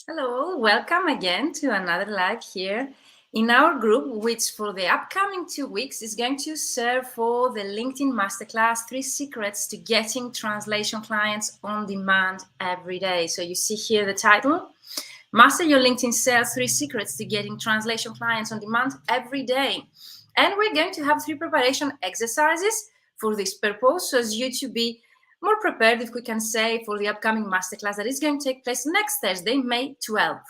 Hello, welcome again to another live here in our group, which for the upcoming 2 weeks is going to serve for the LinkedIn Masterclass 3 Secrets to Getting Translation Clients on Demand Every Day. So you see here the title, Master Your LinkedIn Sales 3 Secrets to Getting Translation Clients on Demand Every Day. And we're going to have 3 preparation exercises for this purpose, so as you to be more prepared, if we can say, for the upcoming masterclass that is going to take place next Thursday, May 12th.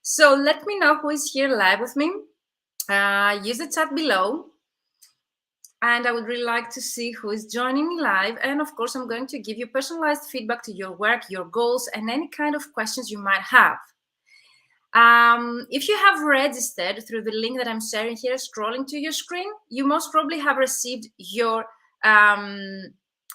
So let me know who is here live with me. Use the chat below. And I would really like to see who is joining me live. And of course, I'm going to give you personalized feedback to your work, your goals, and any kind of questions you might have. If you have registered through the link that I'm sharing here, scrolling to your screen, you most probably have received your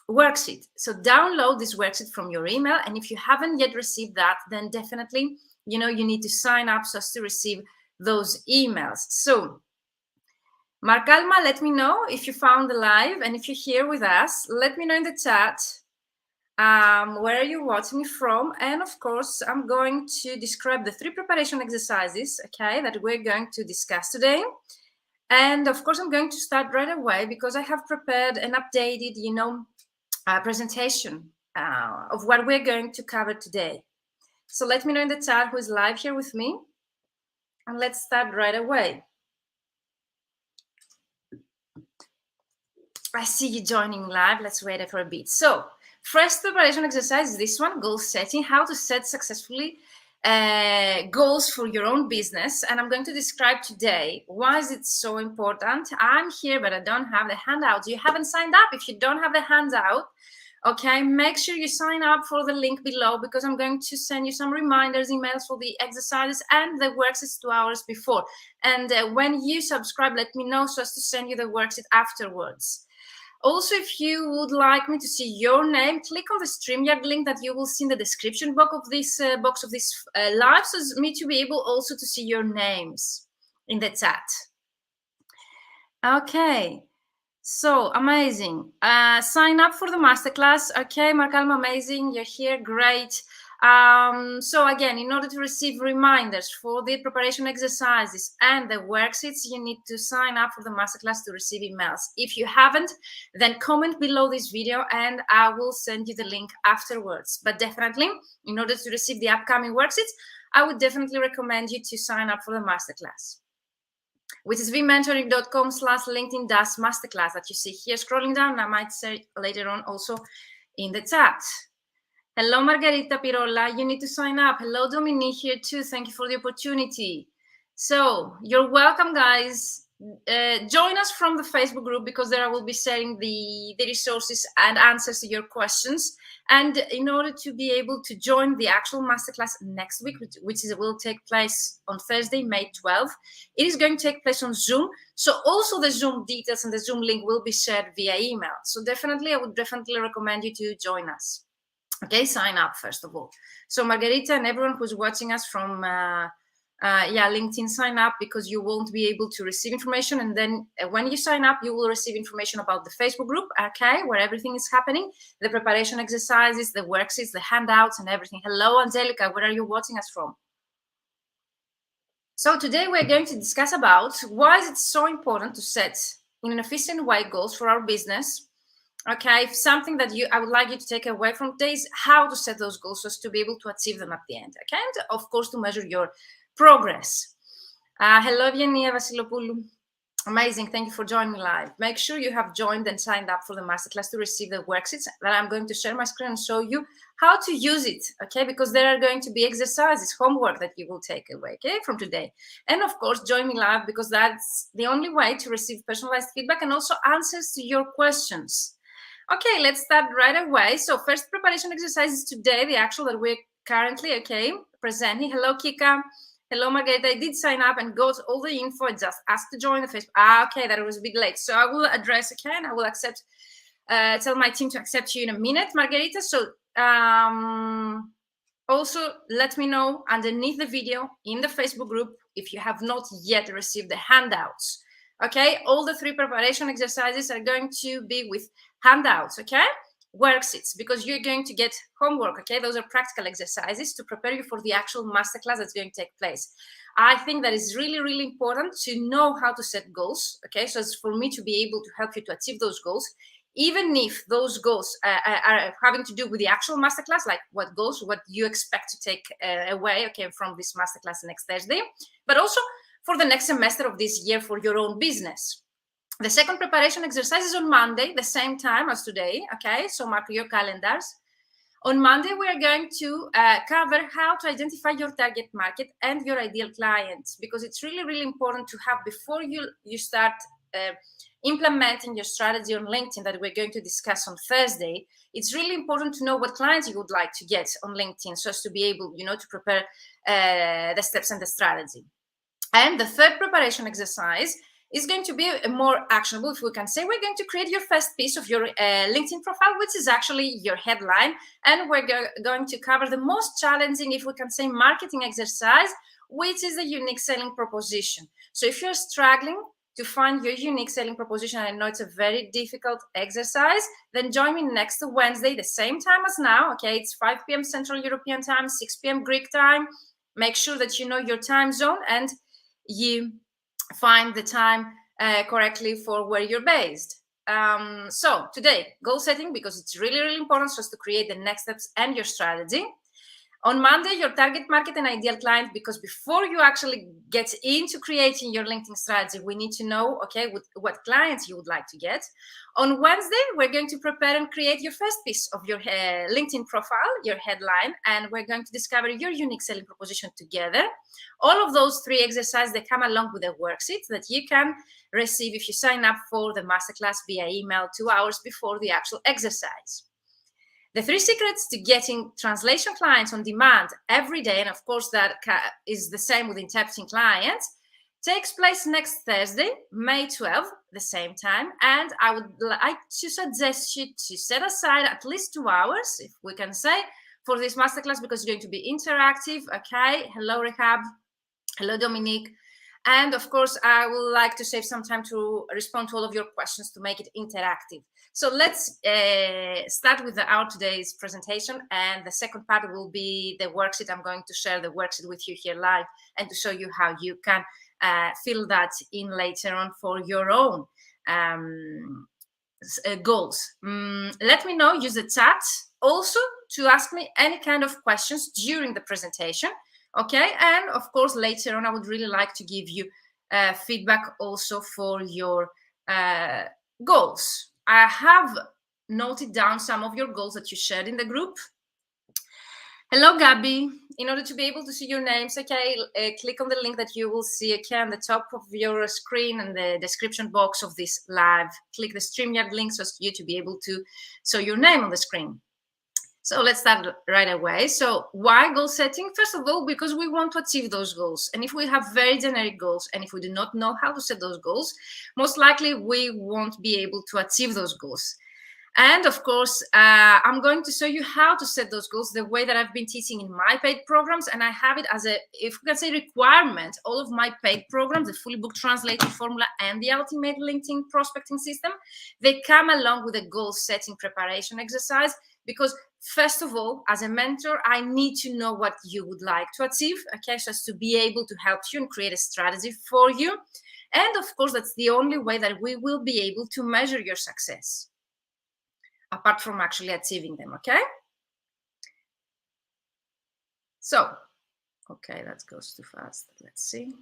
worksheet. So download this worksheet from your email. And if you haven't yet received that, then definitely, you need to sign up so as to receive those emails. So Marcalma, let me know if you found the live, and if you're here with us, let me know in the chat where are you watching me from. And of course, I'm going to describe the 3 preparation exercises, okay, that we're going to discuss today. And of course, I'm going to start right away because I have prepared an updated, presentation of what we're going to cover today. So let me know in the chat who is live here with me. And let's start right away. I see you joining live. Let's wait for a bit. So first preparation exercise is this one, goal setting, how to set successfully goals for your own business. And I'm going to describe today why is it so important. I'm here, but I don't have the handouts. You haven't signed up. If you don't have the handout, okay, make sure you sign up for the link below, because I'm going to send you some reminders, emails for the exercises and the worksheets 2 hours before. And when you subscribe, let me know so as to send you the worksheet afterwards. Also, if you would like me to see your name, click on the StreamYard link that you will see in the description box of this live, so as me to be able also to see your names in the chat. Okay, so amazing. Sign up for the masterclass. Okay, Marcalma, amazing. You're here, great. So again, in order to receive reminders for the preparation exercises and the worksheets, you need to sign up for the masterclass to receive emails. If you haven't, then comment below this video and I will send you the link afterwards. But definitely, in order to receive the upcoming worksheets, I would definitely recommend you to sign up for the masterclass, which is vmentoring.com/LinkedIn-masterclass that you see here scrolling down. I might say later on also in the chat. Hello, Margarita Pirola. You need to sign up. Hello, Dominique here too. Thank you for the opportunity. So you're welcome, guys. Join us from the Facebook group, because there I will be sharing the resources and answers to your questions. And in order to be able to join the actual masterclass next week, which will take place on Thursday, May 12th, it is going to take place on Zoom. So also the Zoom details and the Zoom link will be shared via email. So definitely, I would definitely recommend you to join us. Okay, sign up first of all. So Margarita and everyone who's watching us from LinkedIn, sign up, because you won't be able to receive information. And then when you sign up, you will receive information about the Facebook group, okay, where everything is happening, the preparation exercises, the worksheets, the handouts, and everything. Hello, Angelica, where are you watching us from? So today we're going to discuss about why is it so important to set in an efficient way goals for our business. Okay, something that I would like you to take away from today is how to set those goals so as to be able to achieve them at the end. Okay, and of course to measure your progress. Hello, Evgenia Vasilopoulou. Amazing, thank you for joining live. Make sure you have joined and signed up for the masterclass to receive the worksheets that I'm going to share my screen and show you how to use it, okay? Because there are going to be exercises, homework that you will take away, okay, from today. And of course, join me live, because that's the only way to receive personalized feedback and also answers to your questions. Okay, let's start right away. So first preparation exercise is today, the actual that we're currently, presenting. Hello, Kika. Hello, Margarita. I did sign up and got all the info. I just asked to join the Facebook. Okay, that was a bit late. So I will address again. I will accept, tell my team to accept you in a minute, Margarita. So also let me know underneath the video in the Facebook group if you have not yet received the handouts. Okay, all the 3 preparation exercises are going to be with handouts, okay? worksheets, because you're going to get homework. Okay, those are practical exercises to prepare you for the actual masterclass that's going to take place. I think that is really, really important to know how to set goals. Okay, so it's for me to be able to help you to achieve those goals, even if those goals are having to do with the actual masterclass, like what you expect to take away, okay, from this masterclass next Thursday, but also for the next semester of this year for your own business. The second preparation exercise is on Monday, the same time as today, okay? So mark your calendars. On Monday, we are going to cover how to identify your target market and your ideal clients, because it's really, really important to have, before you start implementing your strategy on LinkedIn that we're going to discuss on Thursday, it's really important to know what clients you would like to get on LinkedIn, so as to be able, to prepare the steps and the strategy. And the third preparation exercise is going to be more actionable, if we can say. We're going to create your first piece of your LinkedIn profile, which is actually your headline. And we're going to cover the most challenging, if we can say, marketing exercise, which is the unique selling proposition. So if you're struggling to find your unique selling proposition, I know it's a very difficult exercise, then join me next Wednesday, the same time as now. Okay, it's 5 p.m. Central European time, 6 p.m. Greek time. Make sure that you know your time zone and you find the time correctly for where you're based. So today, goal setting, because it's really, really important for us to create the next steps and your strategy. On Monday, your target market and ideal client, because before you actually get into creating your LinkedIn strategy, we need to know, okay, what clients you would like to get. On Wednesday, we're going to prepare and create your first piece of your LinkedIn profile, your headline, and we're going to discover your unique selling proposition together. All of those three exercises, they come along with a worksheet that you can receive if you sign up for the masterclass via email 2 hours before the actual exercise. The 3 secrets to getting translation clients on demand every day, and of course that is the same with interpreting clients, takes place next Thursday, May 12th, the same time. And I would like to suggest you to set aside at least 2 hours, if we can say, for this masterclass, because it's going to be interactive. Okay, hello Rehab, hello Dominique. And of course, I would like to save some time to respond to all of your questions to make it interactive. So let's start with our today's presentation. And the second part will be the worksheet. I'm going to share the worksheet with you here live and to show you how you can fill that in later on for your own goals. Let me know, use the chat also to ask me any kind of questions during the presentation. Okay, and of course, later on, I would really like to give you feedback also for your goals. I have noted down some of your goals that you shared in the group. Hello, Gabby. In order to be able to see your names, okay, click on the link that you will see, okay, on the top of your screen and the description box of this live. Click the StreamYard link so you to be able to show your name on the screen. So let's start right away. So why goal setting? First of all, because we want to achieve those goals. And if we have very generic goals, and if we do not know how to set those goals, most likely we won't be able to achieve those goals. And of course, I'm going to show you how to set those goals the way that I've been teaching in my paid programs. And I have it as a, if we can say, requirement. All of my paid programs, the fully booked translator formula and the ultimate LinkedIn prospecting system, they come along with a goal setting preparation exercise. Because first of all, as a mentor, I need to know what you would like to achieve, okay, so as to be able to help you and create a strategy for you. And of course, that's the only way that we will be able to measure your success, apart from actually achieving them, okay? So, okay, that goes too fast. Let's see.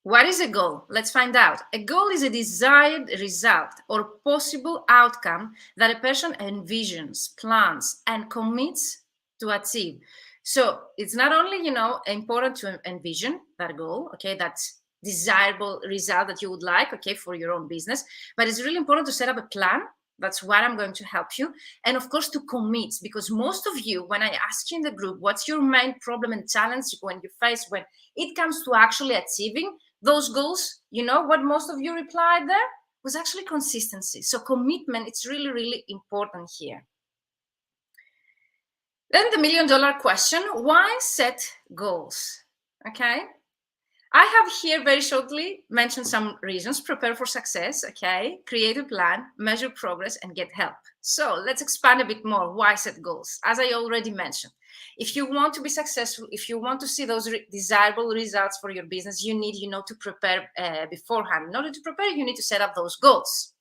What is a goal? Let's find out. A goal is a desired result or possible outcome that a person envisions, plans, and commits to achieve. So it's not only, important to envision that goal, okay, that's desirable result that you would like, okay, for your own business, but it's really important to set up a plan. That's what I'm going to help you. And of course, to commit, because most of you, when I ask you in the group, what's your main problem and challenge when you face, when it comes to actually achieving those goals, what most of you replied there was actually consistency. So commitment, it's really, really important here. Then the $1 million question, why set goals? Okay. I have here very shortly mentioned some reasons. Prepare for success, okay? Create a plan, measure progress, and get help. So let's expand a bit more. Why set goals? As I already mentioned, if you want to be successful, if you want to see those desirable results for your business, you need, to prepare beforehand. In order to prepare, you need to set up those goals.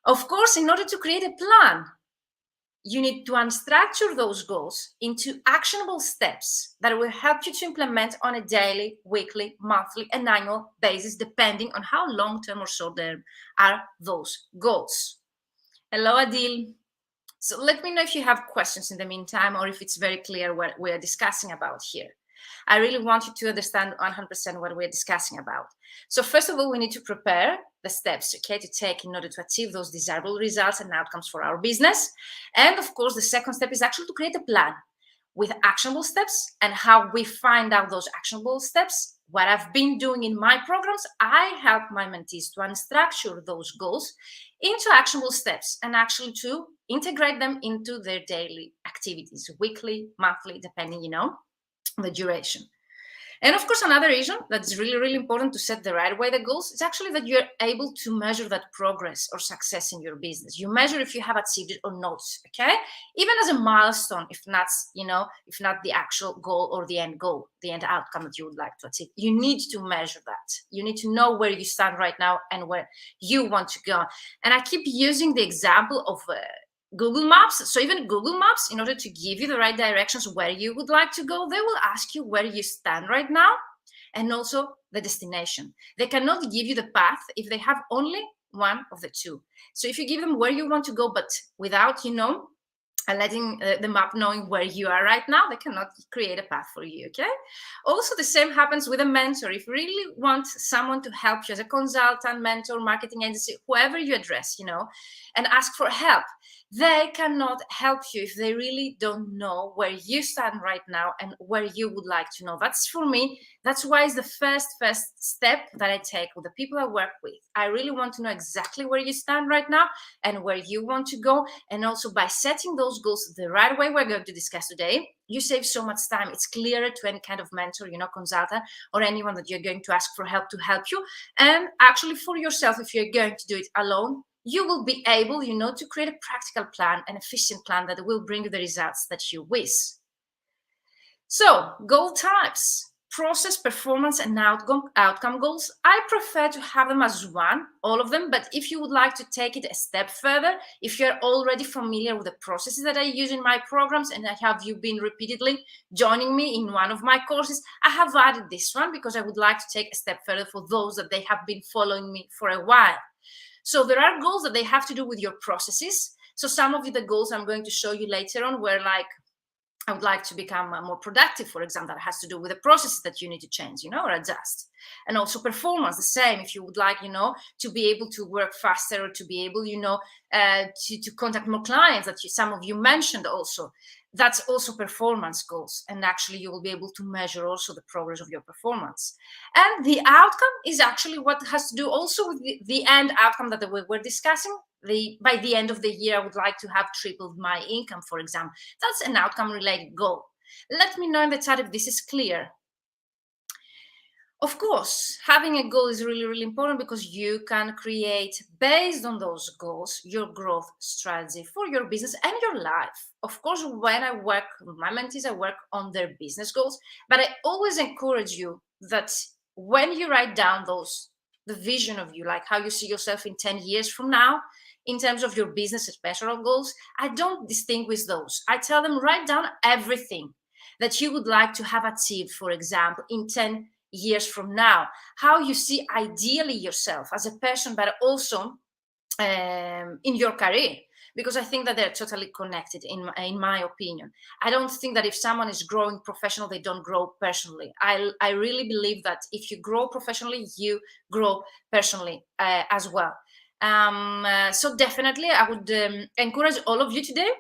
Of course, in order to create a plan, you need to unstructure those goals into actionable steps that will help you to implement on a daily, weekly, monthly, and annual basis, depending on how long-term or short-term are those goals. Hello, Adil. So let me know if you have questions in the meantime, or if it's very clear what we're discussing about here. I really want you to understand 100% what we're discussing about. So first of all, we need to prepare the steps, okay, to take in order to achieve those desirable results and outcomes for our business. And of course, the second step is actually to create a plan with actionable steps. And how we find out those actionable steps, what I've been doing in my programs, I help my mentees to unstructure those goals into actionable steps and actually to integrate them into their daily activities, weekly, monthly, depending, the duration. And of course, another reason that's really, really important to set the right way the goals is actually that you're able to measure that progress or success in your business. You measure if you have achieved it or not, okay? Even as a milestone, if not the actual goal or the end goal, the end outcome that you would like to achieve. You need to measure that. You need to know where you stand right now and where you want to go. And I keep using the example of Google Maps. So even Google Maps, in order to give you the right directions where you would like to go, they will ask you where you stand right now and also the destination. They cannot give you the path if they have only one of the two. So if you give them where you want to go, but without, letting the map knowing where you are right now, they cannot create a path for you, okay? Also, the same happens with a mentor. If you really want someone to help you as a consultant, mentor, marketing agency, whoever you address, and ask for help, they cannot help you if they really don't know where you stand right now and where you would like to know. That's for me. That's why it's the first step that I take with the people I work with. I really want to know exactly where you stand right now and where you want to go. And also by setting those goals the right way we're going to discuss today, you save so much time. It's clearer to any kind of mentor, consultant, or anyone that you're going to ask for help to help you. And actually for yourself, if you're going to do it alone, you will be able, to create a practical plan, an efficient plan that will bring you the results that you wish. So, goal types, process, performance, and outcome goals. I prefer to have them as one, all of them, but if you would like to take it a step further, if you're already familiar with the processes that I use in my programs and have you been repeatedly joining me in one of my courses, I have added this one because I would like to take a step further for those that they have been following me for a while. So there are goals that they have to do with your processes. So some of the goals I'm going to show you later on were like, I would like to become more productive, for example, that has to do with the processes that you need to change, or adjust. And also performance, the same. If you would like, to be able to work faster or to be able, to contact more clients that some of you mentioned also. That's also performance goals. And actually you will be able to measure also the progress of your performance. And the outcome is actually what has to do also with the end outcome that we were discussing. By the end of the year, I would like to have tripled my income, for example. That's an outcome related goal. Let me know in the chat if this is clear. Of course, having a goal is really, really important because you can create, based on those goals, your growth strategy for your business and your life. Of course, when I work with my mentees, I work on their business goals, but I always encourage you that when you write down the vision of you, like how you see yourself in 10 years from now, in terms of your business and personal goals, I don't distinguish those. I tell them, write down everything that you would like to have achieved, for example, in 10 years from now, how you see ideally yourself as a person, but also in your career, because I think that they're totally connected in my opinion. I don't think that if someone is growing professional, they don't grow personally. I really believe that if you grow professionally, you grow personally as well. So definitely I would encourage all of you today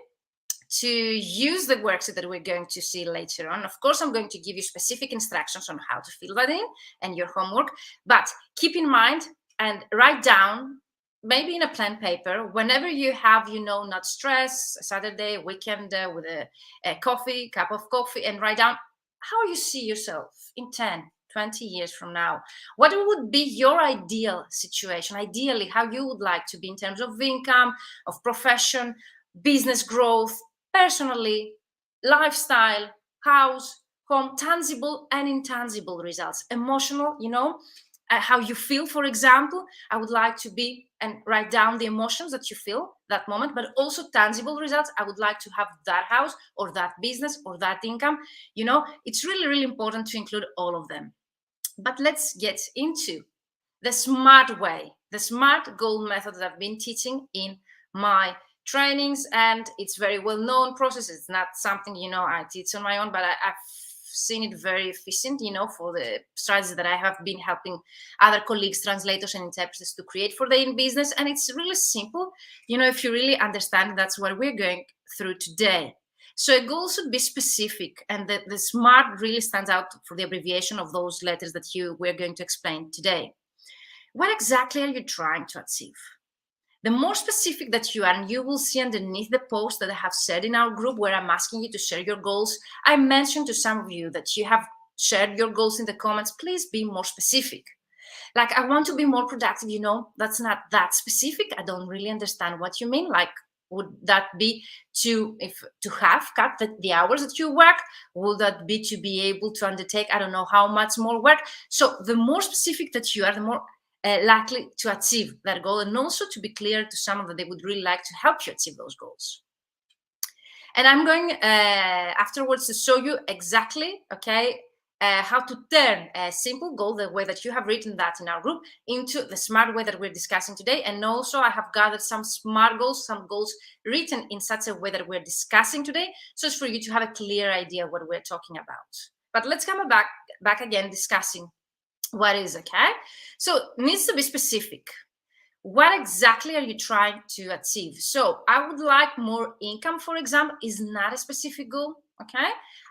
to use the worksheet that we're going to see later on. Of course, I'm going to give you specific instructions on how to fill that in and your homework, but keep in mind and write down, maybe in a plain paper, whenever you have, not stress, a Saturday, weekend with a cup of coffee, and write down how you see yourself in 10, 20 years from now? What would be your ideal situation? Ideally, how you would like to be in terms of income, of profession, business growth, personally, lifestyle, house, home, tangible and intangible results, emotional, how you feel, for example. I would like to be and write down the emotions that you feel that moment, but also tangible results. I would like to have that house or that business or that income. It's really, really important to include all of them. But let's get into the SMART way, the SMART goal method that I've been teaching in my trainings, and it's very well known process. It's not something I teach on my own, but I've seen it very efficient, for the strategies that I have been helping other colleagues, translators and interpreters to create for their business. And it's really simple, if you really understand. That's what we're going through today. So a goal should be specific, and the SMART really stands out for the abbreviation of those letters that we're going to explain today. What exactly are you trying to achieve? The more specific that you are, and you will see underneath the post that I have said in our group where I'm asking you to share your goals, I mentioned to some of you that you have shared your goals in the comments. Please be more specific. Like, I want to be more productive, that's not that specific. I don't really understand what you mean. Like, would that be to have cut the hours that you work? Would that be to be able to undertake, I don't know how much more work? So the more specific that you are, the more likely to achieve that goal, and also to be clear to someone that they would really like to help you achieve those goals. And I'm going afterwards to show you exactly, how to turn a simple goal, the way that you have written that in our group, into the SMART way that we're discussing today. And also I have gathered some SMART goals, some goals written in such a way that we're discussing today, so it's for you to have a clear idea what we're talking about. But let's come back again discussing what is, so it needs to be specific. What exactly are you trying to achieve? So I would like more income, for example, is not a specific goal.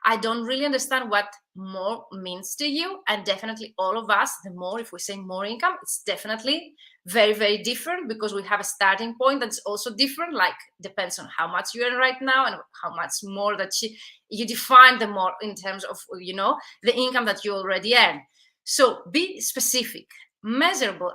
I don't really understand what more means to you, and definitely all of us, the more, if we say more income, it's definitely very, very different, because we have a starting point that's also different. Like, depends on how much you earn right now and how much more that you define the more in terms of the income that you already earn. So be specific, measurable.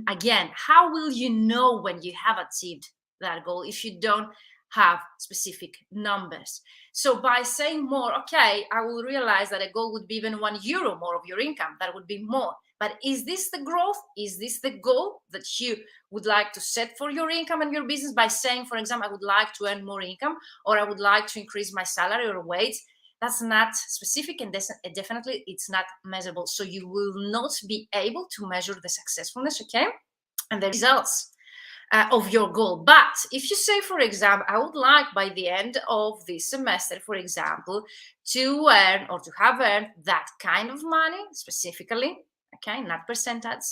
Again, how will you know when you have achieved that goal if you don't have specific numbers? So by saying more, I will realize that a goal would be even €1 more of your income. That would be more. But is this the growth? Is this the goal that you would like to set for your income and your business? By saying, for example, I would like to earn more income, or I would like to increase my salary or wage. That's not specific, and definitely it's not measurable. So you will not be able to measure the successfulness, and the results of your goal. But if you say, for example, I would like by the end of this semester, for example, to earn or to have earned that kind of money specifically, not percentage,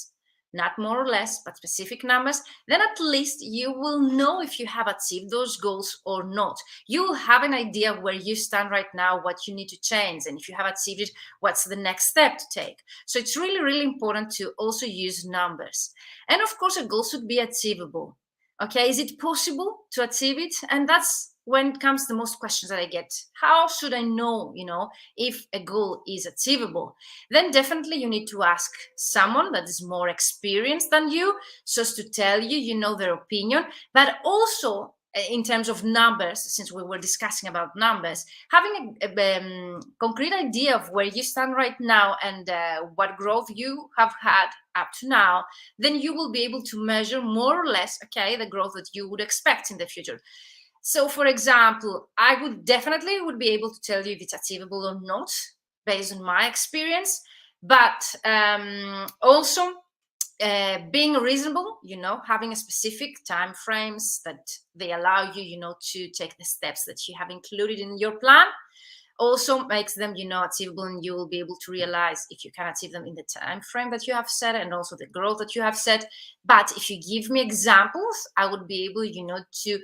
not more or less, but specific numbers, then at least you will know if you have achieved those goals or not. You will have an idea where you stand right now, what you need to change, and if you have achieved it, what's the next step to take. So it's really, really important to also use numbers. And of course, a goal should be achievable. Is it possible to achieve it? And that's when comes the most questions that I get. How should I know, if a goal is achievable? Then definitely you need to ask someone that is more experienced than you, so as to tell you, their opinion. But also in terms of numbers, since we were discussing about numbers, having a concrete idea of where you stand right now and what growth you have had up to now, then you will be able to measure more or less, the growth that you would expect in the future. So, for example, I would definitely be able to tell you if it's achievable or not, based on my experience. But also being reasonable, having a specific time frames that they allow you, to take the steps that you have included in your plan, also makes them, achievable, and you will be able to realize if you can achieve them in the time frame that you have set, and also the growth that you have set. But if you give me examples, I would be able, to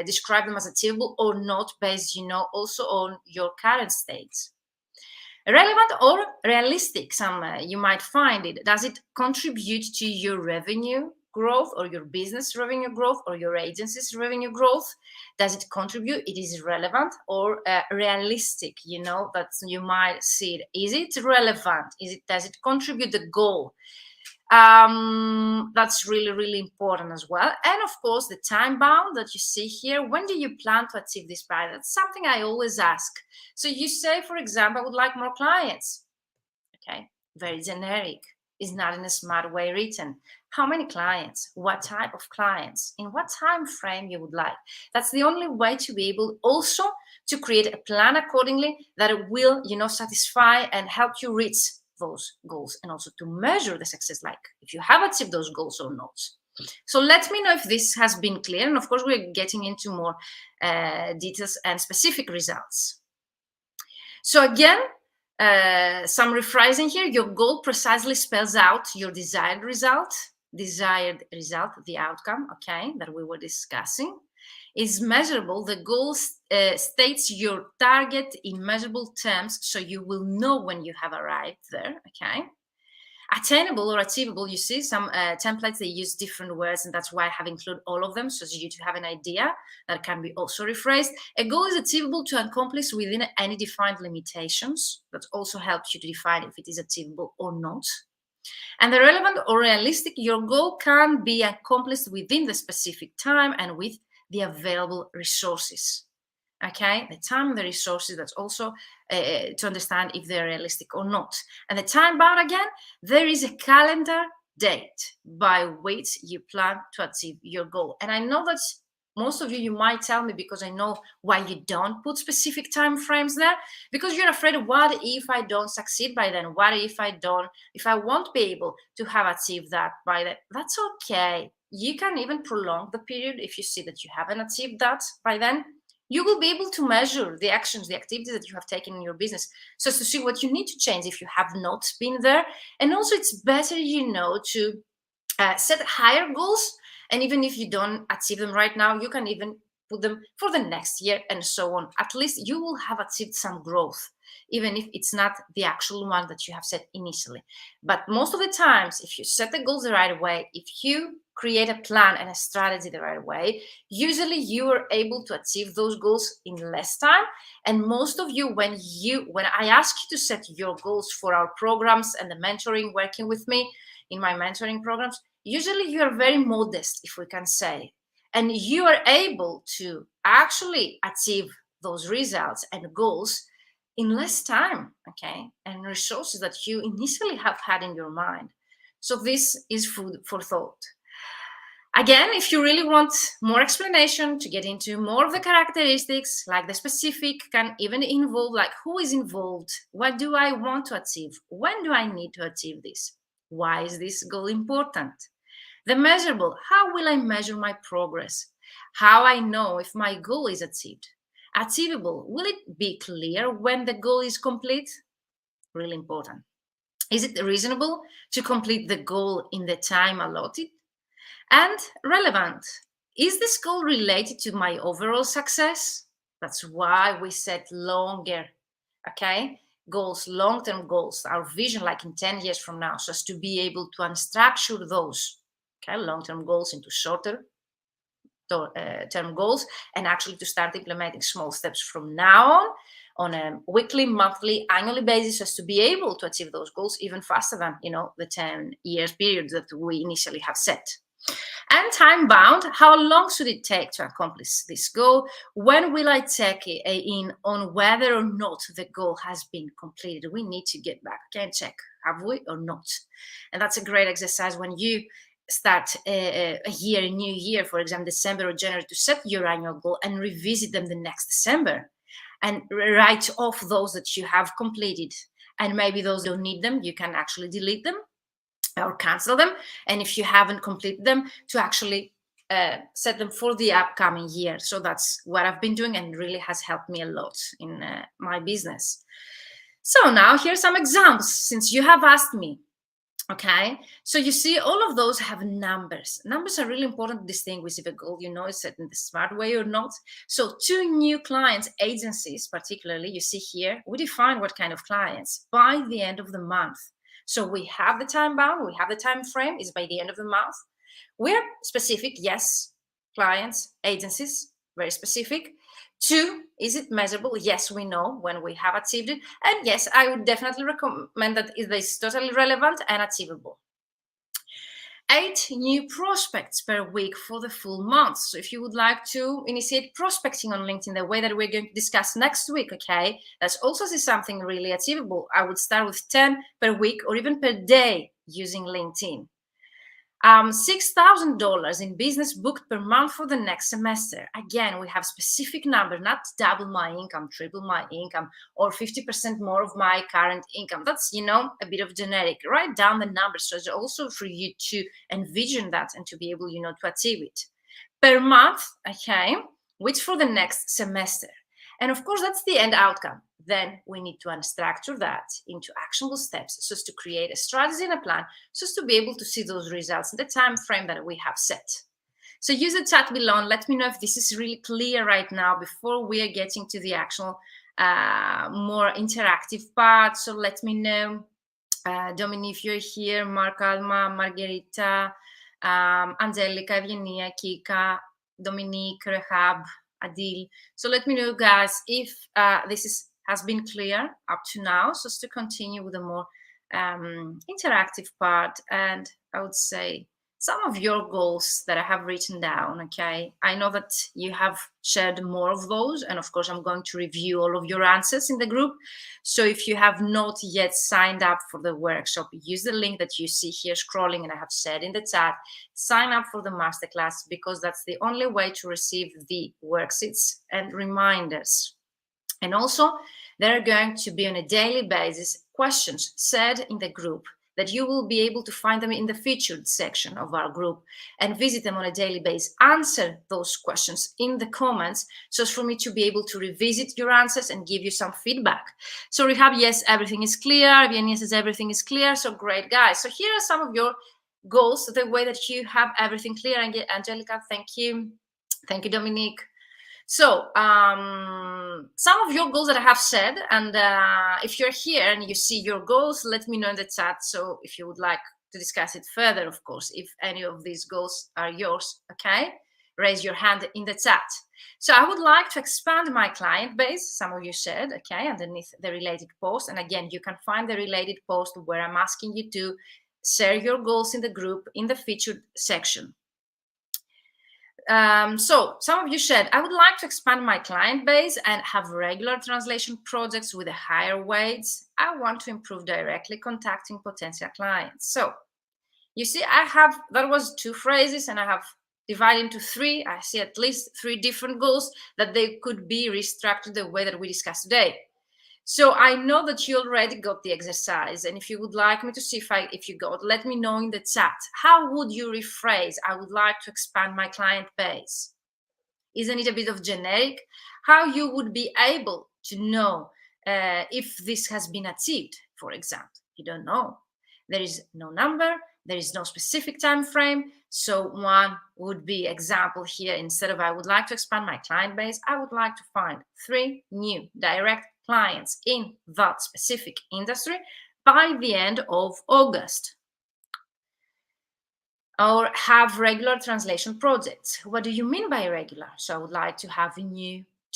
describe them as achievable or not, based, also on your current state. Relevant or realistic, some you might find it. Does it contribute to your revenue? growth or your business revenue growth or your agency's revenue growth? Does it contribute? It is relevant or realistic, that you might see it. Is it relevant? Does it contribute the goal? That's really, really important as well. And of course, the time bound that you see here, when do you plan to achieve this by? That's something I always ask. So you say, for example, I would like more clients. Okay, very generic. Is not in a smart way written. How many clients? What type of clients? In what time frame you would like? That's the only way to be able also to create a plan accordingly that it will, satisfy and help you reach those goals, and also to measure the success, like if you have achieved those goals or not. So let me know if this has been clear. And of course, we're getting into more details and specific results. So again, some rephrasing here. Your goal precisely spells out your desired result, the outcome, okay, that we were discussing. Is measurable. The goal states your target in measurable terms, so you will know when you have arrived there, okay? Attainable or achievable, you see some templates, they use different words, and that's why I have included all of them, so you to have an idea that can be also rephrased. A goal is achievable to accomplish within any defined limitations. That also helps you to define if it is achievable or not. And the relevant or realistic, your goal can be accomplished within the specific time and with the available resources. Okay, the time and the resources, that's also to understand if they're realistic or not. And the time bound, again, there is a calendar date by which you plan to achieve your goal. And I know that most of you might tell me, because I know why you don't put specific time frames there, because you're afraid, what if I don't succeed by then? What if I won't be able to have achieved that by then? That's okay. You can even prolong the period if you see that you haven't achieved that by then. You will be able to measure the actions, the activities that you have taken in your business, so as to see what you need to change if you have not been there. And also, it's better, to set higher goals. And even if you don't achieve them right now, you can even put them for the next year and so on. At least you will have achieved some growth, even if it's not the actual one that you have set initially. But most of the times, if you set the goals the right way, if you create a plan and a strategy the right way, usually you are able to achieve those goals in less time. And most of you, when I ask you to set your goals for our programs and the mentoring, working with me in my mentoring programs, usually you are very modest, if we can say, and you are able to actually achieve those results and goals in less time, okay, and resources that you initially have had in your mind. So this is food for thought. Again, if you really want more explanation to get into more of the characteristics, like the specific can even involve, like, who is involved? What do I want to achieve? When do I need to achieve this? Why is this goal important? The measurable, how will I measure my progress? How I know if my goal is achieved? Achievable, will it be clear when the goal is complete? Really important. Is it reasonable to complete the goal in the time allotted? And relevant, is this goal related to my overall success? That's why we set longer, okay, goals, long-term goals, our vision, like in 10 years from now, so as to be able to unstructure those, okay, long-term goals into shorter term goals, and actually to start implementing small steps from now on a weekly, monthly, annually basis, as to be able to achieve those goals even faster than, the 10 years period that we initially have set. And time bound, how long should it take to accomplish this goal? When will I check in on whether or not the goal has been completed? We need to get back and check, have we or not? And that's a great exercise when you start a new year, for example, December or January, to set your annual goal and revisit them the next December and write off those that you have completed. And maybe those don't need them, you can actually delete them or cancel them. And if you haven't completed them, to actually set them for the upcoming year. So that's what I've been doing, and really has helped me a lot in my business. So now here's some examples, since you have asked me. Okay, so you see all of those have numbers. Numbers are really important to distinguish if a goal is set in the smart way or not. So 2 new clients, agencies particularly, you see here, we define what kind of clients by the end of the month. So we have the time bound, we have the time frame is by the end of the month. We're specific, yes, clients, agencies, very specific. 2, is it measurable? Yes, we know when we have achieved it. And yes, I would definitely recommend that it is totally relevant and achievable. 8 new prospects per week for the full month. So if you would like to initiate prospecting on LinkedIn the way that we're going to discuss next week, okay, that's also something really achievable. I would start with 10 per week or even per day using LinkedIn. $6,000 in business booked per month for the next semester. Again, we have specific number, not double my income, triple my income, or 50% more of my current income. That's, a bit of generic. Write down the numbers so it's also for you to envision that and to be able, to achieve it. Per month, okay, which for the next semester. And of course, that's the end outcome. Then we need to unstructure that into actionable steps so as to create a strategy and a plan so as to be able to see those results in the time frame that we have set. So use the chat below and let me know if this is really clear right now before we are getting to the actual more interactive part. So let me know, Dominique, if you're here, Mark Alma, Margherita, Angelica, Evgenia, Kika, Dominique, Rehab, Adil. So let me know, guys, if this has been clear up to now, so as to continue with a more interactive part. And I would say some of your goals that I have written down, okay? I know that you have shared more of those, and of course, I'm going to review all of your answers in the group. So if you have not yet signed up for the workshop, use the link that you see here scrolling, and I have said in the chat, sign up for the masterclass, because that's the only way to receive the worksheets and reminders. And also, there are going to be on a daily basis questions said in the group that you will be able to find them in the featured section of our group and visit them on a daily basis. Answer those questions in the comments so as for me to be able to revisit your answers and give you some feedback. So Rehab, yes, everything is clear. Evgenia says everything is clear. So great, guys. So here are some of your goals, the way that you have everything clear. Angelica, thank you. Thank you, Dominique. So some of your goals that I have said, and if you're here and you see your goals, let me know in the chat. So if you would like to discuss it further, of course, if any of these goals are yours, okay, raise your hand in the chat. So I would like to expand my client base. Some of you said, okay, underneath the related post. And again, you can find the related post where I'm asking you to share your goals in the group in the featured section. So some of you said, I would like to expand my client base and have regular translation projects with a higher weights. I want to improve directly contacting potential clients. So you see, that was 2 phrases, and I have divided into 3. I see at least 3 different goals that they could be restructured the way that we discussed today. So I know that you already got the exercise, and if you would like me to see if you got, let me know in the chat. How would you rephrase, I would like to expand my client base? Isn't it a bit of generic? How you would be able to know if this has been achieved, for example? You don't know. There is no number. There is no specific time frame. So one would be example here, instead of I would like to expand my client base, I would like to find 3 new direct clients in that specific industry by the end of August. Or have regular translation projects. What do you mean by regular? So I would like to have 2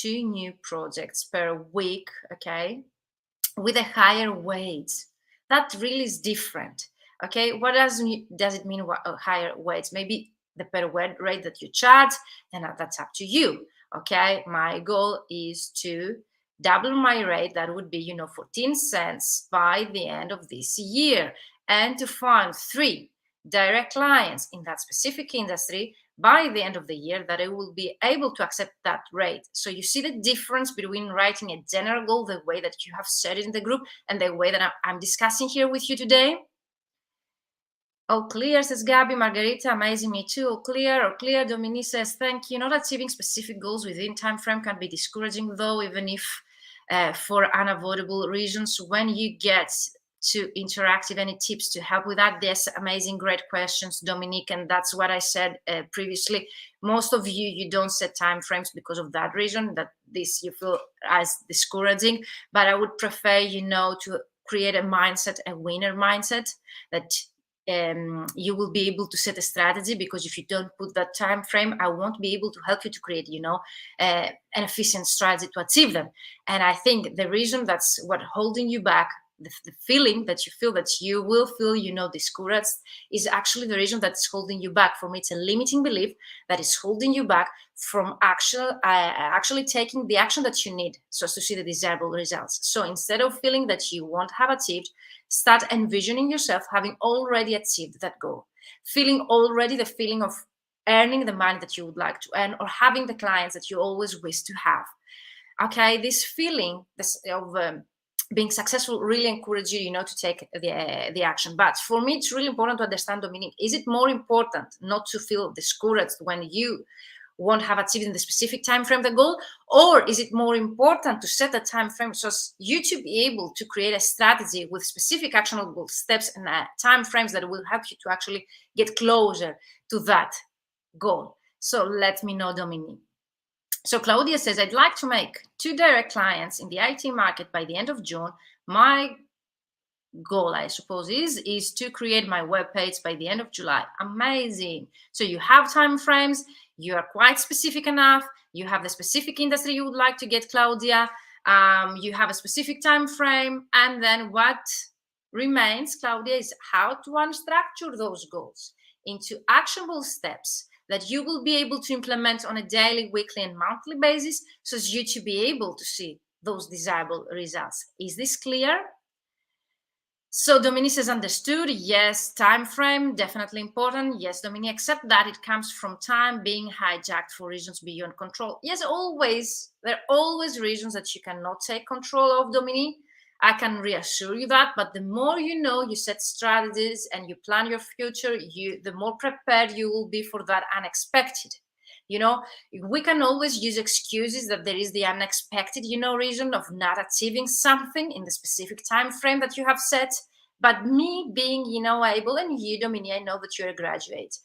new projects per week, okay, with a higher weight. That really is different, okay? What does it mean, higher weights? Maybe the per word rate that you charge, and that's up to you, okay? My goal is to double my rate. That would be, 14 cents by the end of this year, and to find 3 direct clients in that specific industry by the end of the year that I will be able to accept that rate. So you see the difference between writing a general goal, the way that you have said it in the group, and the way that I'm discussing here with you today. All clear, says Gabby. Margarita, amazing, me too. All clear. Dominique says, thank you. Not achieving specific goals within time frame can be discouraging, though, even if for unavoidable reasons. When you get to interactive, any tips to help with that? Yes, amazing, great questions, Dominique, and that's what I said previously. Most of you don't set time frames because of that reason, that this you feel as discouraging, but I would prefer, to create a mindset, a winner mindset, that you will be able to set a strategy, because if you don't put that time frame, I won't be able to help you to create, an efficient strategy to achieve them. And I think the reason that's what holding you back, the feeling that you feel that you will feel, discouraged, is actually the reason that's holding you back. For me, it's a limiting belief that is holding you back from actually taking the action that you need so as to see the desirable results. So instead of feeling that you won't have achieved, start envisioning yourself having already achieved that goal, feeling already the feeling of earning the money that you would like to earn, or having the clients that you always wish to have. Okay, this feeling of being successful really encourage you, to take the action. But for me, it's really important to understand, Dominique, is it more important not to feel discouraged when you won't have achieved in the specific time frame the goal, or is it more important to set a time frame so as you to be able to create a strategy with specific actionable steps and time frames that will help you to actually get closer to that goal? So let me know, Dominique. So Claudia says, I'd like to make 2 direct clients in the IT market by the end of June. My goal, I suppose, is to create my web page by the end of July. Amazing. So you have time frames, you are quite specific enough, you have the specific industry you would like to get, Claudia, you have a specific time frame, and then what remains, Claudia, is how to unstructure those goals into actionable steps that you will be able to implement on a daily, weekly, and monthly basis, so as you to be able to see those desirable results. Is this clear? So Dominique says, understood. Yes, time frame, definitely important. Yes, Dominique, except that it comes from time being hijacked for reasons beyond control. Yes, always. There are always reasons that you cannot take control of, Dominique. I can reassure you that, but the more you set strategies and you plan your future, the more prepared you will be for that unexpected. We can always use excuses that there is the unexpected, reason of not achieving something in the specific time frame that you have set. But me being, able, and you, Dominique, I know that you're a graduate.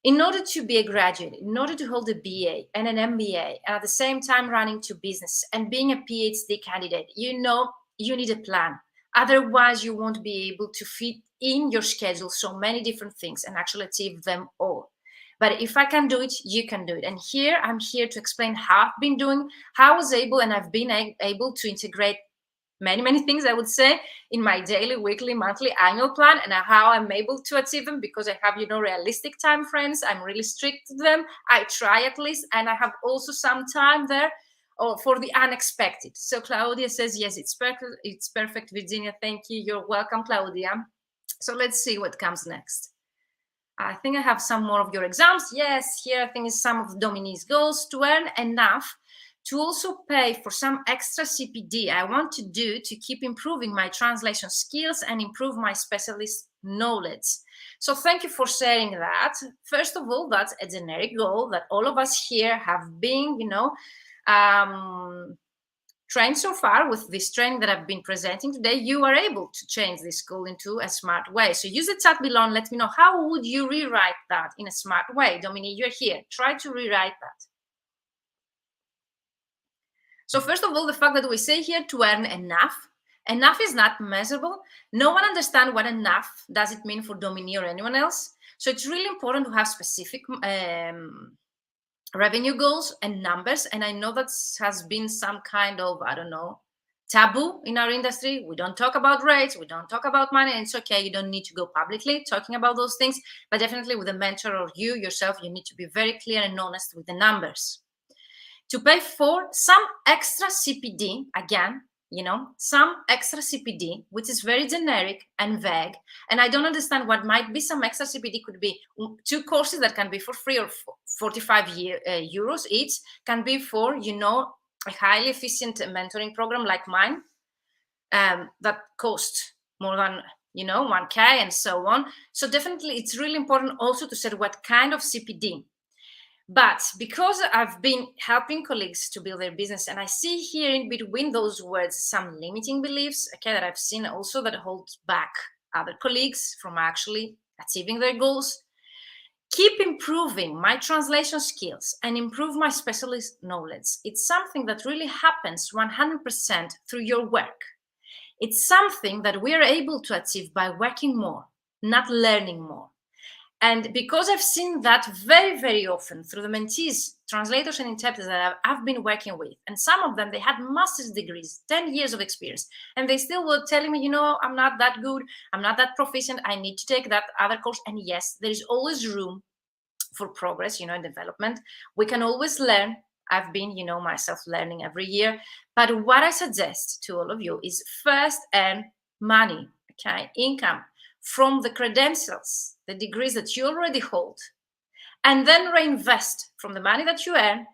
In order to be a graduate, in order to hold a BA and an MBA, and at the same time running 2 business and being a PhD candidate, you need a plan. Otherwise, you won't be able to fit in your schedule so many different things and actually achieve them all. But if I can do it, you can do it. And here, I'm here to explain how I've been doing, how I was able, and I've been able to integrate many, many things, I would say, in my daily, weekly, monthly, annual plan, and how I'm able to achieve them, because I have, realistic time frames. I'm really strict to them. I try at least, and I have also some time there for the unexpected. So Claudia says, yes, it's perfect. It's perfect, Virginia. Thank you. You're welcome, Claudia. So let's see what comes next. I think I have some more of your exams. Yes, here I think is some of Dominique's goals: to earn enough to also pay for some extra CPD I want to do to keep improving my translation skills and improve my specialist knowledge. So thank you for sharing that. First of all, that's a generic goal that all of us here have been, trained so far with this training that I've been presenting today. You are able to change this goal into a smart way. So use the chat below and let me know, how would you rewrite that in a smart way? Dominique, you're here. Try to rewrite that. So first of all, the fact that we say here to earn enough. Enough is not measurable. No one understands what enough does it mean for Dominique or anyone else. So it's really important to have specific revenue goals and numbers. And I know that has been some kind of, taboo in our industry. We don't talk about rates. We don't talk about money. And it's okay. You don't need to go publicly talking about those things. But definitely with a mentor or you yourself, you need to be very clear and honest with the numbers. To pay for some extra CPD, again, some extra CPD, which is very generic and vague. And I don't understand what might be some extra CPD. Could be 2 courses that can be for free, or 45 euros each, can be for, a highly efficient mentoring program like mine that costs more than, 1K and so on. So definitely it's really important also to set what kind of CPD. But because I've been helping colleagues to build their business, and I see here in between those words some limiting beliefs, that I've seen also that hold back other colleagues from actually achieving their goals, keep improving my translation skills and improve my specialist knowledge. It's something that really happens 100% through your work. It's something that we are able to achieve by working more, not learning more. And because I've seen that very, very often through the mentees, translators and interpreters that I've been working with, and some of them, they had master's degrees, 10 years of experience, and they still were telling me, I'm not that good, I'm not that proficient, I need to take that other course. And yes, there is always room for progress, and development. We can always learn. I've been, myself learning every year. But what I suggest to all of you is first earn money, okay, income from the credentials, the degrees that you already hold, and then reinvest from the money that you earn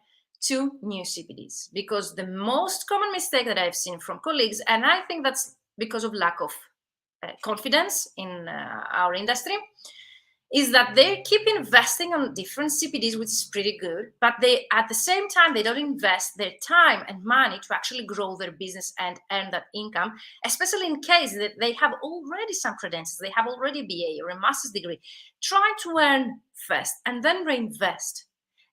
to new CPDs. Because the most common mistake that I've seen from colleagues, and I think that's because of lack of confidence in our industry, is that they keep investing on different CPDs, which is pretty good, but they, at the same time, they don't invest their time and money to actually grow their business and earn that income, especially in case that they have already some credentials, they have already a BA or a master's degree. Try to earn first and then reinvest,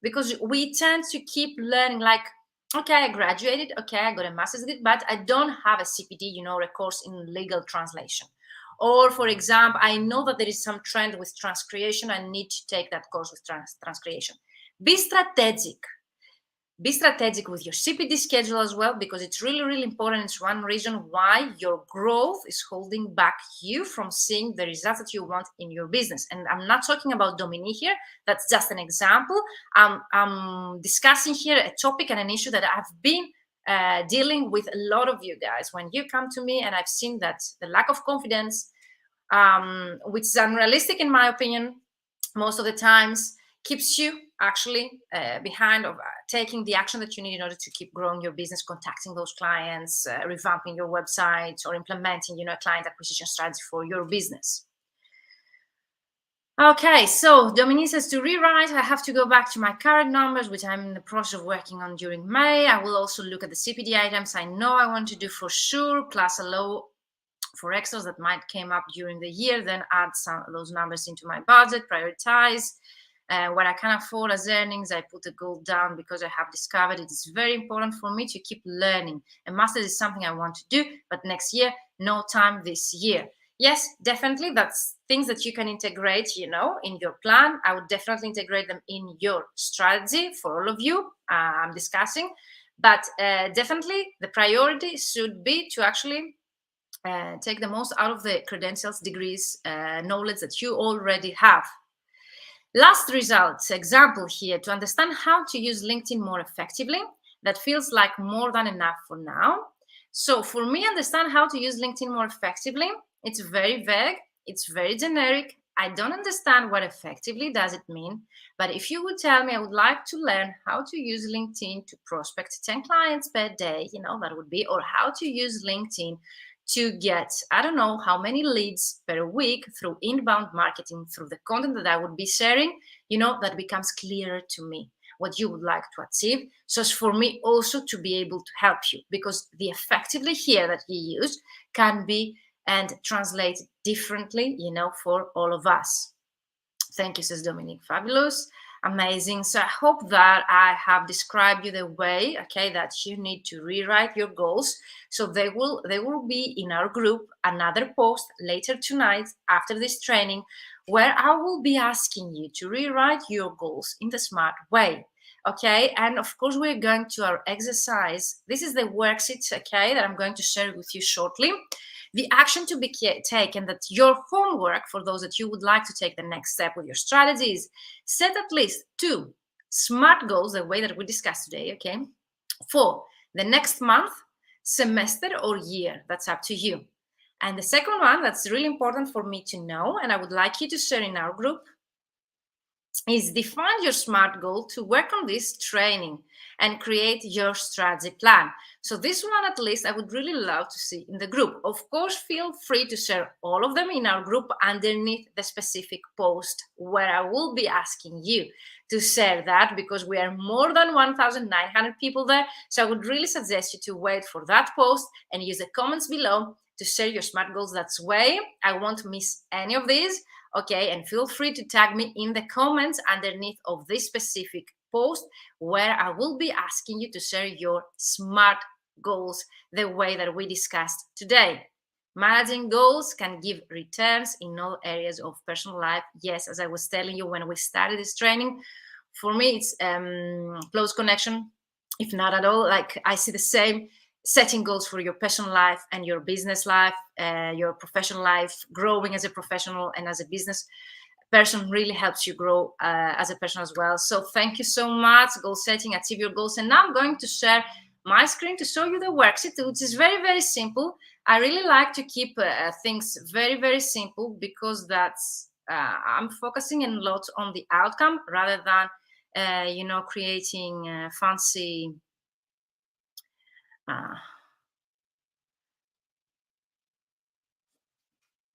because we tend to keep learning like, okay, I graduated, okay, I got a master's degree, but I don't have a CPD, a course in legal translation. Or, for example, I know that there is some trend with transcreation. I need to take that course with transcreation. Be strategic. Be strategic with your CPD schedule as well, because it's really, really important. It's one reason why your growth is holding back you from seeing the results that you want in your business. And I'm not talking about Dominique here. That's just an example. I'm discussing here a topic and an issue that I've been dealing with a lot of you guys when you come to me, and I've seen that the lack of confidence, which is unrealistic in my opinion most of the times, keeps you actually behind of taking the action that you need in order to keep growing your business, contacting those clients, revamping your website, or implementing a client acquisition strategy for your business. Okay, so Dominique says to rewrite, I have to go back to my current numbers, which I'm in the process of working on during May. I will also look at the CPD items I know I want to do for sure, plus allow for extras that might came up during the year, then add some of those numbers into my budget, prioritize. What I can afford as earnings, I put the goal down because I have discovered it is very important for me to keep learning. A master's is something I want to do, but next year, no time this year. Yes, definitely. That's things that you can integrate, in your plan. I would definitely integrate them in your strategy for all of you I'm discussing. But definitely the priority should be to actually take the most out of the credentials, degrees, knowledge that you already have. Last results example here, to understand how to use LinkedIn more effectively. That feels like more than enough for now. So for me, understand how to use LinkedIn more effectively. It's very vague. It's very generic. I don't understand what effectively does it mean. But if you would tell me, I would like to learn how to use LinkedIn to prospect 10 clients per day, that would be, or how to use LinkedIn to get, I don't know how many leads per week through inbound marketing, through the content that I would be sharing, that becomes clearer to me what you would like to achieve. So as for me also to be able to help you, because the effectively here that you use can be and translate differently, for all of us. Thank you, says Dominique. Fabulous. Amazing. So I hope that I have described you the way, okay, that you need to rewrite your goals. So they will be in our group, another post later tonight after this training, where I will be asking you to rewrite your goals in the smart way. Okay, and of course we're going to our exercise. This is the worksheet, okay, that I'm going to share with you shortly. The action to be taken, that's your homework for those that you would like to take the next step with your strategies. Set at least 2 SMART goals, the way that we discussed today, okay, for the next month, semester, or year. That's up to you. And the second one that's really important for me to know, and I would like you to share in our group, is define your SMART goal to work on this training and create your strategy plan. So this one, at least, I would really love to see in the group. Of course, feel free to share all of them in our group underneath the specific post where I will be asking you to share that, because we are more than 1,900 people there. So I would really suggest you to wait for that post and use the comments below to share your SMART goals. That's way I won't miss any of these. Okay, and feel free to tag me in the comments underneath of this specific post where I will be asking you to share your SMART goals the way that we discussed today. Managing goals can give returns in all areas of personal life. Yes, as I was telling you when we started this training, for me it's close connection, if not at all. Like I see the same, setting goals for your personal life and your business life, your professional life, growing as a professional and as a business person really helps you grow as a person as well. So thank you so much. Goal setting, achieve your goals. And now I'm going to share my screen to show you the worksheet, which is very, very simple. I really like to keep things very, very simple because that's I'm focusing a lot on the outcome rather than creating fancy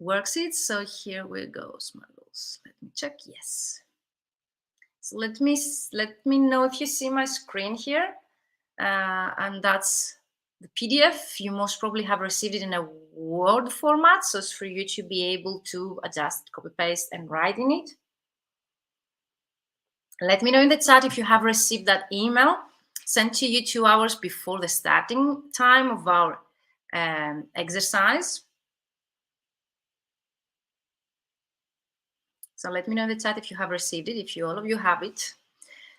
worksheets. So here we go. Smart goals. Let me check. Yes. So let me know if you see my screen here, and that's the PDF. You most probably have received it in a Word format, so it's for you to be able to adjust, copy paste, and write in it. Let me know in the chat if you have received that email sent to you 2 hours before the starting time of our exercise. So let me know in the chat if you have received it, if all of you have it.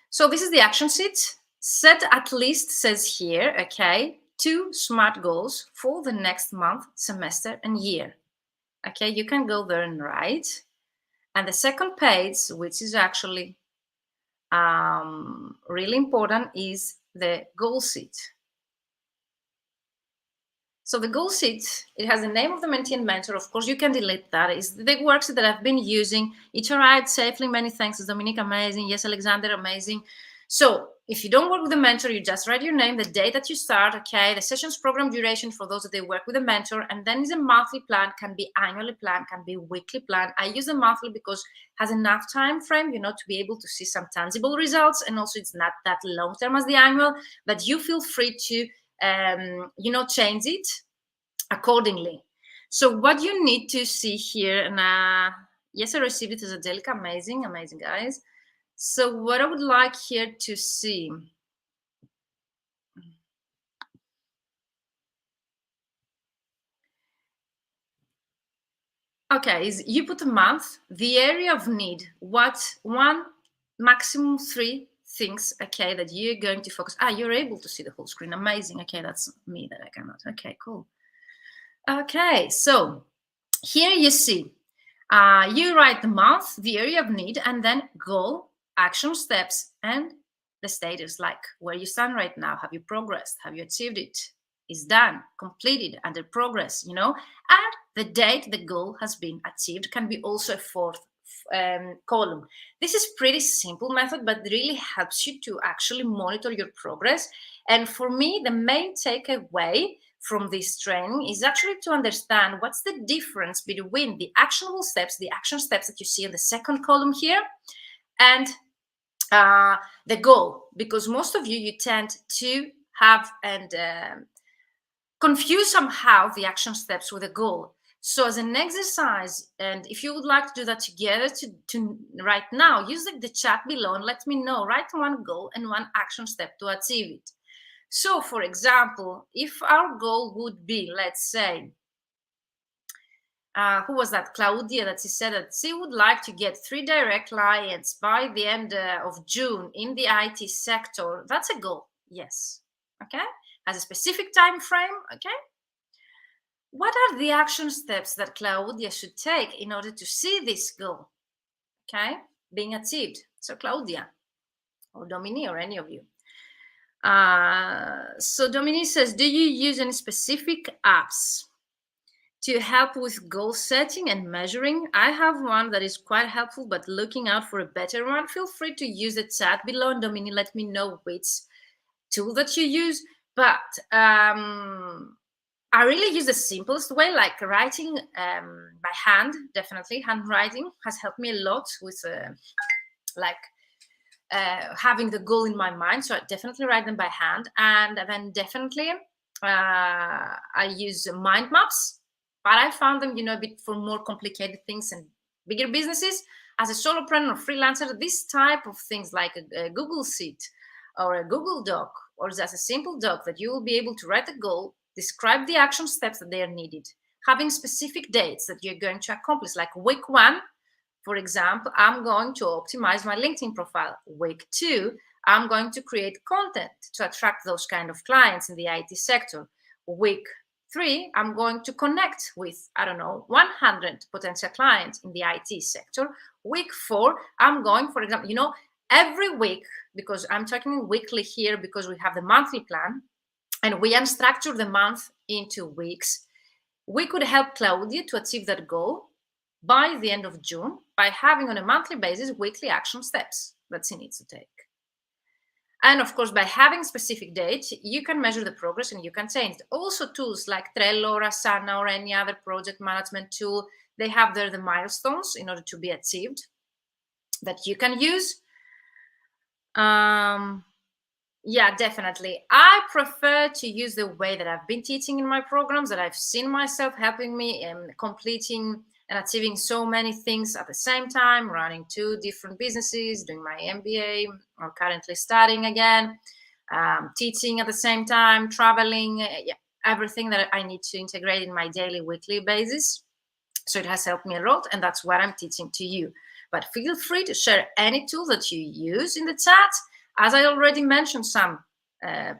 So this is the action sheet. Set at least, says here, okay, 2 SMART goals for the next month, semester, and year. Okay, you can go there and write. And the second page, which is actually really important, is the goal sheet. So the goal sheet, it has the name of the mentee and mentor. Of course, you can delete that. It's the worksheet that I've been using. It arrived safely. Many thanks. Dominique, amazing. Yes, Alexander, amazing. So if you don't work with a mentor, you just write your name, the date that you start, okay, the sessions program duration for those that they work with a mentor, and then is a monthly plan, can be annually plan, can be weekly plan. I use the monthly because it has enough time frame, to be able to see some tangible results, and also it's not that long term as the annual, but you feel free to change it accordingly. So what you need to see here, and yes, I received it as Angelica, amazing guys. So what I would like here to see, okay, is you put a month, the area of need, what one, maximum 3 things, okay, that you're going to focus. You're able to see the whole screen, amazing. Okay, that's me that I cannot. Okay, cool. Okay, so here you see, you write the month, the area of need, and then goal, action steps, and the status, like where you stand right now. Have you progressed? Have you achieved it? Is done, completed, under progress, and the date the goal has been achieved can be also a fourth column. This is pretty simple method, but really helps you to actually monitor your progress. And for me, the main takeaway from this training is actually to understand what's the difference between the actionable steps, the action steps that you see in the second column here, and the goal, because most of you tend to have and confuse somehow the action steps with a goal. So as an exercise, and if you would like to do that together to right now, use the chat below and let me know, write one goal and one action step to achieve it. So for example, if our goal would be, let's say, who was that? Claudia, that she said that she would like to get 3 direct clients by the end of June in the IT sector. That's a goal. Yes. Okay. Has a specific time frame. Okay. What are the action steps that Claudia should take in order to see this goal, okay, being achieved? So Claudia or Dominique or any of you. So Dominique says, do you use any specific apps to help with goal setting and measuring? I have one that is quite helpful, but looking out for a better one. Feel free to use the chat below, and Dominique, let me know which tool that you use. But I really use the simplest way, like writing by hand. Definitely, handwriting has helped me a lot with having the goal in my mind. So I definitely write them by hand, and then definitely I use mind maps. But I found them, a bit for more complicated things and bigger businesses. As a solopreneur or freelancer, this type of things like a Google Sheet or a Google Doc or just a simple doc that you will be able to write a goal, describe the action steps that they are needed, having specific dates that you're going to accomplish, like week 1, for example, I'm going to optimize my LinkedIn profile. Week 2, I'm going to create content to attract those kind of clients in the IT sector. Week 3, I'm going to connect with, 100 potential clients in the IT sector. Week 4, I'm going, for example, every week, because I'm talking weekly here because we have the monthly plan and we unstructure the month into weeks, we could help Claudia to achieve that goal by the end of June by having on a monthly basis weekly action steps that she needs to take. And of course, by having specific dates, you can measure the progress and you can change it. Also, tools like Trello or Asana or any other project management tool, they have there the milestones in order to be achieved that you can use. Yeah, definitely. I prefer to use the way that I've been teaching in my programs, that I've seen myself helping me in completing and achieving so many things at the same time, running 2 different businesses, doing my MBA, or currently studying again, teaching at the same time, traveling, everything that I need to integrate in my daily, weekly basis. So it has helped me a lot, and that's what I'm teaching to you. But feel free to share any tool that you use in the chat. As I already mentioned, some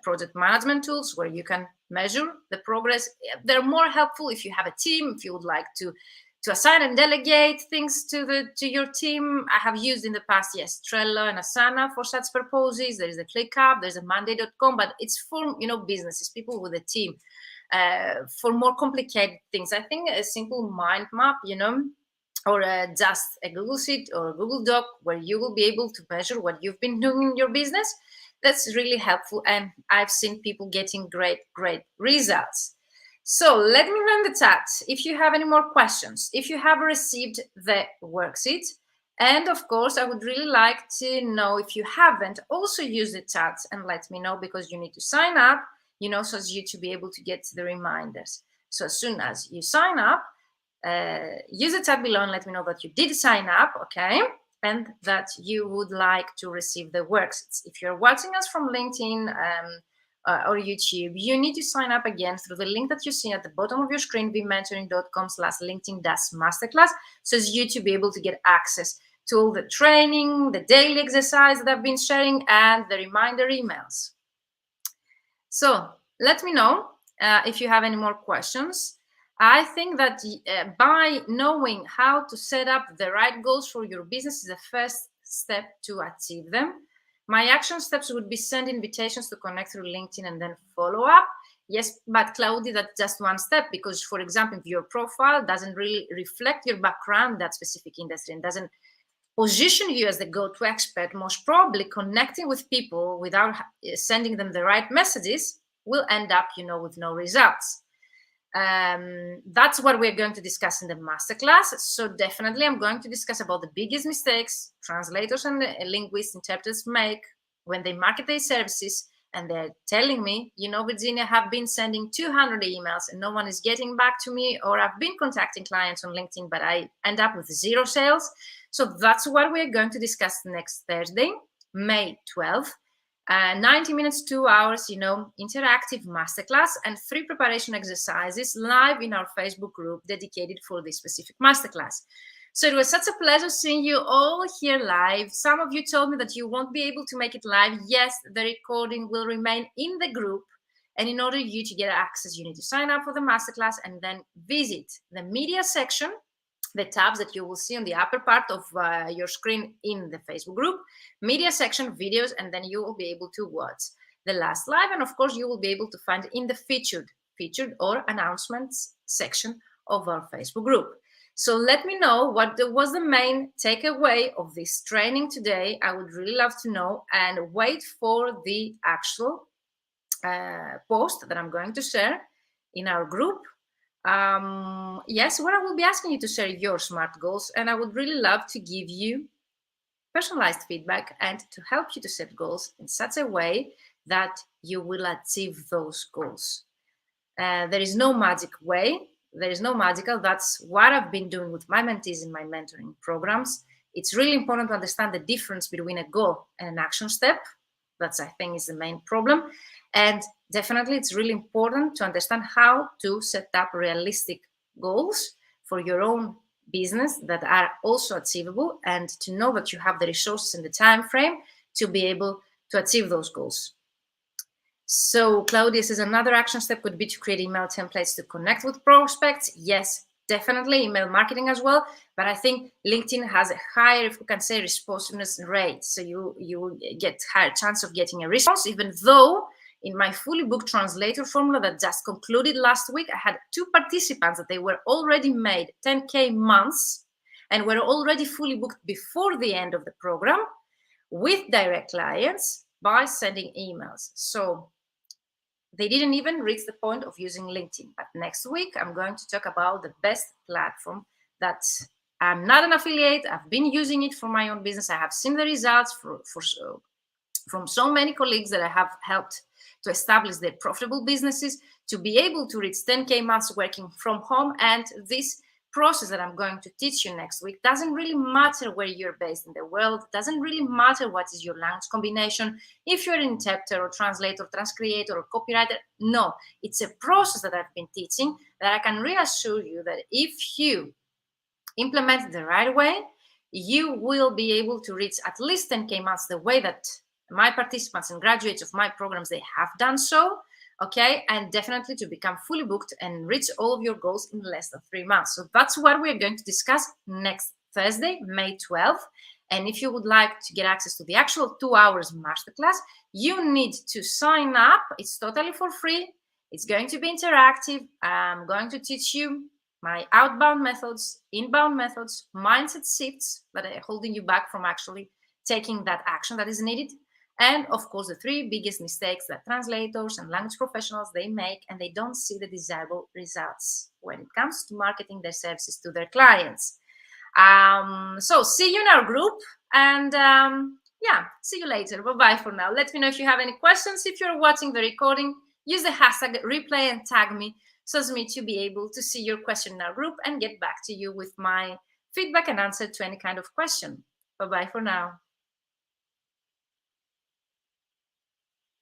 project management tools where you can measure the progress. They're more helpful if you have a team, if you would like to assign and delegate things to your team. I have used in the past, yes, Trello and Asana for such purposes. There is a ClickUp, there's a Monday.com, but it's for businesses, people with a team. For more complicated things, I think a simple mind map, or just a Google Sheet or a Google Doc where you will be able to measure what you've been doing in your business. That's really helpful. And I've seen people getting great results. So let me know in the chat if you have any more questions, if you have received the worksheet. And of course, I would really like to know if you haven't, also use the chat and let me know, because you need to sign up, so as you to be able to get the reminders. So as soon as you sign up, use the chat below and let me know that you did sign up, okay? And that you would like to receive the worksheets. If you're watching us from LinkedIn or YouTube, you need to sign up again through the link that you see at the bottom of your screen, vmentoring.com/LinkedIn-masterclass, so as you to be able to get access to all the training, the daily exercise that I've been sharing, and the reminder emails. So let me know if you have any more questions. I think that by knowing how to set up the right goals for your business is the first step to achieve them. My action steps would be send invitations to connect through LinkedIn and then follow up. Yes, but Claudia, that's just one step, because, for example, if your profile doesn't really reflect your background, that specific industry, and doesn't position you as the go-to expert, most probably connecting with people without sending them the right messages will end up, with no results. That's what we're going to discuss in the masterclass. So definitely I'm going to discuss about the biggest mistakes translators and linguists, interpreters make when they market their services, and they're telling me, Virginia, have been sending 200 emails and no one is getting back to me, or I've been contacting clients on LinkedIn, but I end up with 0 sales. So that's what we're going to discuss next Thursday, May 12th. 90 minutes, 2 hours, interactive masterclass, and 3 preparation exercises live in our Facebook group dedicated for this specific masterclass. So it was such a pleasure seeing you all here live. Some of you told me that you won't be able to make it live. Yes, the recording will remain in the group. And in order you to get access, you need to sign up for the masterclass and then visit the media section, the tabs that you will see on the upper part of your screen in the Facebook group, media section, videos, and then you will be able to watch the last live. And of course, you will be able to find in the featured or announcements section of our Facebook group. So let me know what was the main takeaway of this training today. I would really love to know, and wait for the actual post that I'm going to share in our group. Yes, where I will be asking you to share your SMART goals, and I would really love to give you personalized feedback and to help you to set goals in such a way that you will achieve those goals. There is no magic way. There is no magical. That's what I've been doing with my mentees in my mentoring programs. It's really important to understand the difference between a goal and an action step. That's, I think, is the main problem. And definitely, it's really important to understand how to set up realistic goals for your own business that are also achievable, and to know that you have the resources and the time frame to be able to achieve those goals. So Claudia says another action step could be to create email templates to connect with prospects. Yes, definitely email marketing as well. But I think LinkedIn has a higher, if we can say, responsiveness rate. So you get higher chance of getting a response, even though in my fully booked translator formula that just concluded last week, I had 2 participants that they were already made 10K months and were already fully booked before the end of the program with direct clients by sending emails. So they didn't even reach the point of using LinkedIn. But next week, I'm going to talk about the best platform that I'm not an affiliate. I've been using it for my own business. I have seen the results from so many colleagues that I have helped to establish their profitable businesses, to be able to reach 10K months working from home. And this process that I'm going to teach you next week doesn't really matter where you're based in the world, doesn't really matter what is your language combination, if you're an interpreter or translator, transcreator or copywriter. No, it's a process that I've been teaching that I can reassure you that if you implement it the right way, you will be able to reach at least 10K months the way that my participants and graduates of my programs, they have done so. Okay, and definitely to become fully booked and reach all of your goals in less than 3 months. So that's what we're going to discuss next Thursday, May 12th. And if you would like to get access to the actual 2 hours masterclass, you need to sign up. It's totally for free. It's going to be interactive. I'm going to teach you my outbound methods, inbound methods, mindset shifts that are holding you back from actually taking that action that is needed. And of course, the 3 biggest mistakes that translators and language professionals, they make, and they don't see the desirable results when it comes to marketing their services to their clients. So see you in our group, and yeah, see you later. Bye-bye for now. Let me know if you have any questions. If you're watching the recording, use the hashtag replay and tag me so as me to be able to see your question in our group and get back to you with my feedback and answer to any kind of question. Bye-bye for now.